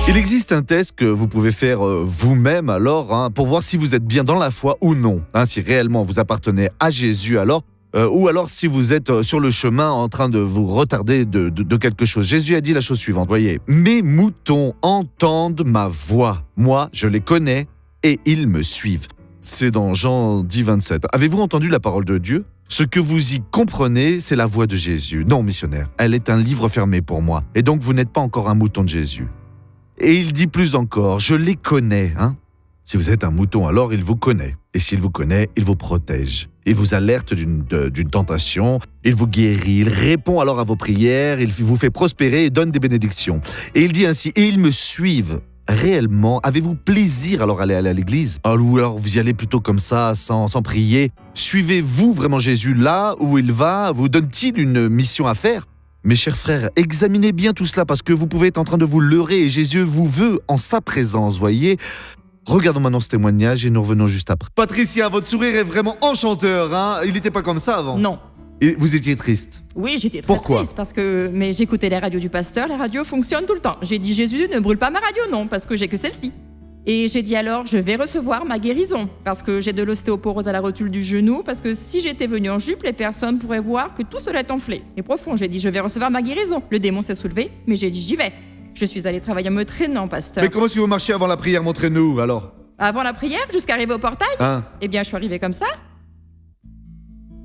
Il existe un test que vous pouvez faire vous-même alors, pour voir si vous êtes bien dans la foi ou non, si réellement vous appartenez à Jésus alors, ou alors si vous êtes sur le chemin en train de vous retarder de quelque chose. Jésus a dit la chose suivante, voyez, « Mes moutons entendent ma voix, moi je les connais et ils me suivent. » C'est dans Jean 10, 27. Avez-vous entendu la parole de Dieu ? Ce que vous y comprenez, c'est la voix de Jésus. Non, missionnaire, elle est un livre fermé pour moi, et donc vous n'êtes pas encore un mouton de Jésus. Et il dit plus encore, je les connais. Si vous êtes un mouton, alors il vous connaît. Et s'il vous connaît, il vous protège. Il vous alerte d'une tentation, il vous guérit, il répond alors à vos prières, il vous fait prospérer et donne des bénédictions. Et il dit ainsi, et ils me suivent. Réellement, avez-vous plaisir alors à aller à l'église ? Ou alors vous y allez plutôt comme ça, sans prier ? Suivez-vous vraiment Jésus là où il va ? Vous donne-t-il une mission à faire ? Mes chers frères, examinez bien tout cela parce que vous pouvez être en train de vous leurrer et Jésus vous veut en sa présence, voyez ? Regardons maintenant ce témoignage et nous revenons juste après. Patricia, votre sourire est vraiment enchanteur, Il n'était pas comme ça avant. Non. Et vous étiez triste. Oui, j'étais très Pourquoi ? triste parce que j'écoutais les radios du pasteur, les radios fonctionnent tout le temps. J'ai dit Jésus ne brûle pas ma radio, non, parce que j'ai que celle-ci. Et j'ai dit alors je vais recevoir ma guérison parce que j'ai de l'ostéoporose à la rotule du genou, parce que si j'étais venue en jupe, les personnes pourraient voir que tout cela est enflé et profond. J'ai dit je vais recevoir ma guérison. Le démon s'est soulevé, mais j'ai dit j'y vais. Je suis allée travailler en me traînant, pasteur. Mais comment est-ce que vous marchiez avant la prière ? Montrez-nous alors. Avant la prière, jusqu'à arriver au portail, Eh bien je suis arrivée comme ça.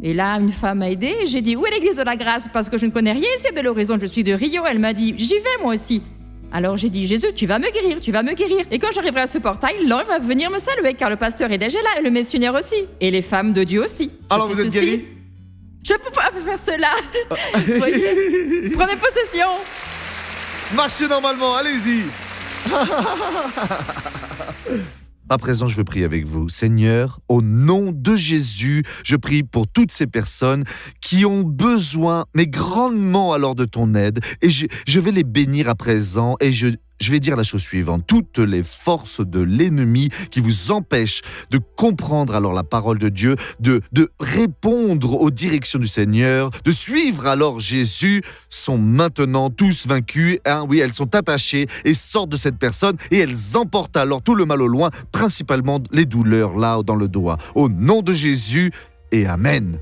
Et là, une femme m'a aidée et j'ai dit où est l'église de la grâce ? Parce que je ne connais rien ici de l'horizon, je suis de Rio. Elle m'a dit j'y vais moi aussi. Alors j'ai dit Jésus, tu vas me guérir, tu vas me guérir. Et quand j'arriverai à ce portail, l'ange va venir me saluer car le pasteur est déjà là et le missionnaire aussi. Et les femmes de Dieu aussi. Alors vous êtes guérie ? Je peux pas faire cela. Voyez, prenez possession. Marchez normalement, allez-y. À présent, je veux prier avec vous. Seigneur, au nom de Jésus, je prie pour toutes ces personnes qui ont besoin, mais grandement alors de ton aide. Et je vais les bénir à présent et je vais dire la chose suivante. Toutes les forces de l'ennemi qui vous empêchent de comprendre alors la parole de Dieu, de répondre aux directions du Seigneur, de suivre alors Jésus, sont maintenant tous vaincus. Oui, elles sont attachées et sortent de cette personne et elles emportent alors tout le mal au loin, principalement les douleurs là dans le doigt. Au nom de Jésus et Amen.